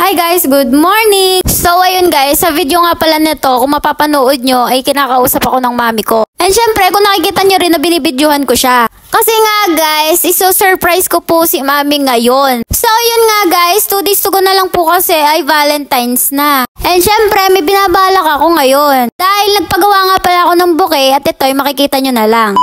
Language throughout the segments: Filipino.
Hi guys, good morning! So ayun guys, sa video nga pala nito, kung mapapanood nyo, ay kinakausap ako ng mami ko. And syempre, kung nakikita nyo rin na binibidyohan ko siya. Kasi nga guys, iso-surprise ko po si mami ngayon. So yun nga guys, 2 days to go na lang po kasi ay Valentine's na. And syempre, may binabalak ako ngayon. Dahil nagpagawa nga pala ako ng bouquet at ito ay makikita nyo na lang.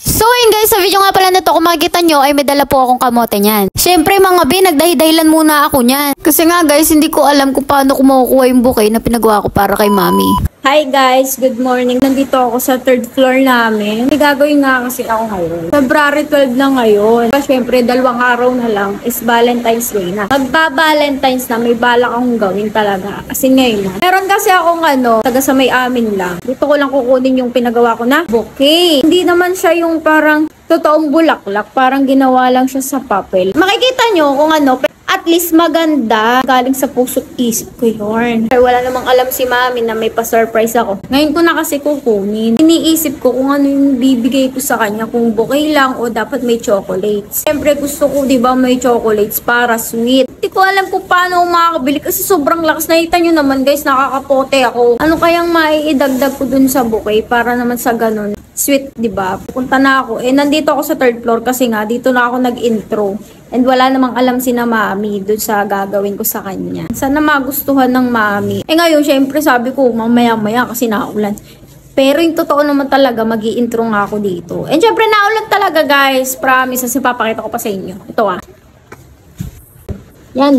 So ayun guys, sa video nga pala na to, kung makikita nyo ay may dala po akong kamote niyan. Syempre mga bi, nagdahidahilan muna ako niyan. Kasi nga guys, hindi ko alam kung paano ko makukuha yung bouquet na pinagawa ko para kay mami. Hi guys, good morning. Nandito ako sa 3rd floor namin. May gagawin nga kasi ako ngayon. February 12 na ngayon. Siyempre, 2 araw na lang is Valentine's Day na. Magba-Valentine's na, may balak akong gawin talaga. Kasi ngayon na. Meron kasi akong taga sa may amin lang. Dito ko lang kukunin yung pinagawa ko na bouquet. Hindi naman siya yung parang totoong bulaklak. Parang ginawa lang siya sa papel. Makikita nyo kung at least maganda. Galing sa puso't isip ko yun. Wala namang alam si mami na may pa-surprise ako. Ngayon ko na kasi kukunin. Iniisip ko kung ano yung bibigay ko sa kanya. Kung bouquet lang o dapat may chocolates. Siyempre gusto ko diba may chocolates para sweet. Hindi ko alam kung paano makakabili kasi sobrang lakas. Nakita nyo naman guys, nakakapote ako. Ano kayang maiidagdag ko dun sa bouquet para naman sa ganun. Sweet, diba? Pupunta na ako. Nandito ako sa 3rd floor kasi nga dito na ako nag-intro. And wala namang alam si na mami dun sa gagawin ko sa kanya. Sana magustuhan ng mami. Ngayon, syempre sabi ko, mamaya-maya kasi naulan. Pero yung totoo naman talaga, mag-i-intro nga ako dito. And syempre, naulan talaga guys. Promise, kasi papakita ko pa sa inyo. Ito Yan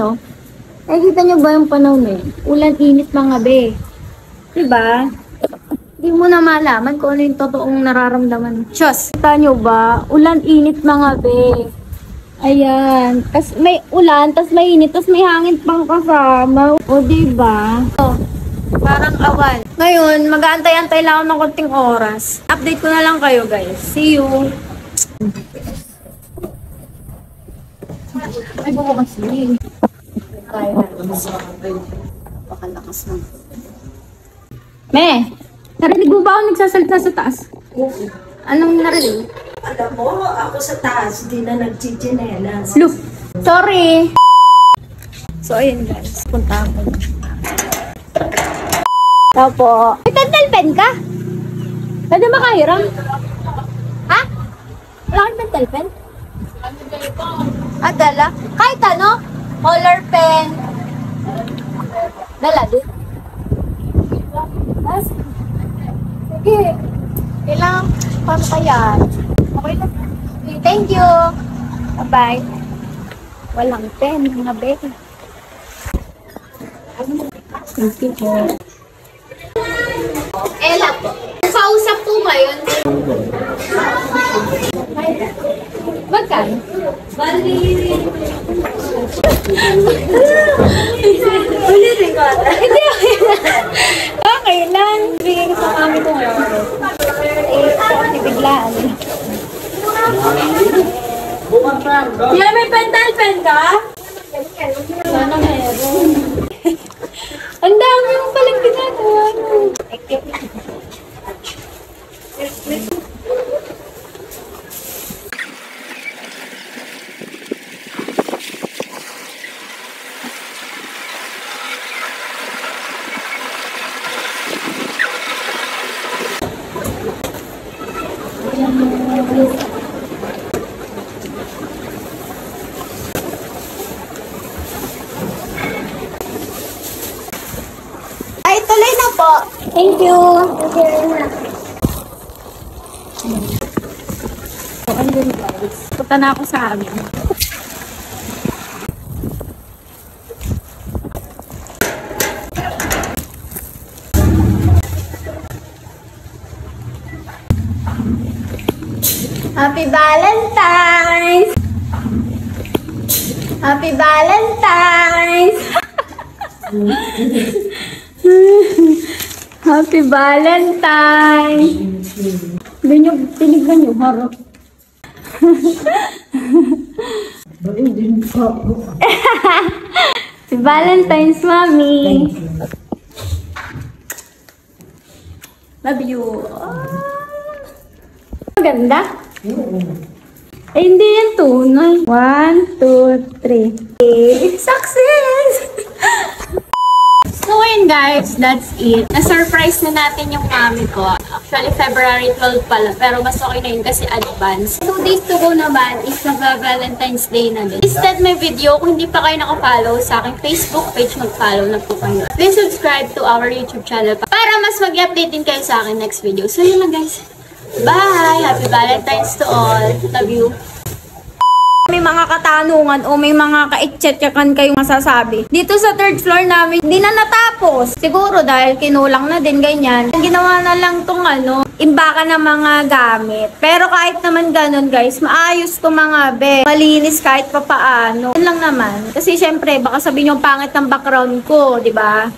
Nakikita nyo ba yung panahon na yun? Ulan, init mga be. Diba? Hindi mo na malaman kung ano yung totoong nararamdaman. Diyos, kita nyo ba? Ulan, init mga be. Ayan. Tas may ulan, tas may init, tas may hangin pang kasama. O, diba? Parang awan. Ngayon, mag-aantay-antay lang ako ng konting oras. Update ko na lang kayo, guys. See you! Ay, bukas din. Kaya natin. Pakalakas lang. Me! Narinig mo ba ako nagsasalita sa taas? Oo. Anong narinig? Alam mo, ako sa taas, di na nagchichinelas. Look! Sorry! So, ayun guys. Punta ako. Tapo. May pentel pen ka? Pwede makahiram? Ha? Wala kang pentel pen? Dala? Kahit color pen. Dala din? Sige. Kailangan paano kaya? Okay na. Thank you. Bye-bye. Walang pen, mga beke. Thank you po. Ella po. Kausap po ba yun? Magkano? Bali. Ulitin ko ata. Hindi, okay lang. Bigay ko sa kami ko ngayon. Biglaan. Yeah, may pentel pen ka? Sana meron. Ang dami mo palang ginagawa. Ay, tuloy na po. Thank you. So, ayun guys. Punta na ako sa amin. Happy Valentine's! Happy Valentine's! Happy Valentine's! Tinignan nyo, harap. Happy Valentine's, Mami! Love you! Maganda? Eh, hindi yan tunay. 1, 2, 3. Success! ayun guys, that's it. Na-surprise na natin yung mami ko. Actually, February 12 pala. Pero mas okay na yun kasi advance. 2 days to go naman is Valentine's Day na din. Instead may video, kung hindi pa kayo nakafollow sa aking Facebook page, mag-follow na po kayo. Please subscribe to our YouTube channel para mas mag-update din kayo sa akin next video. So yun lang guys. Bye! Happy Valentine's to all. Love you. May mga katanungan o may mga kaitchetyakan kayong masasabi. Dito sa 3rd floor namin, hindi na natapos. Siguro dahil kinulang na din, ganyan. Ginawa na lang tong imbaka ng mga gamit. Pero kahit naman ganun guys, maayos to mga malinis kahit papaano. Yun lang naman. Kasi syempre, baka sabihin yung pangit ng background ko, di ba?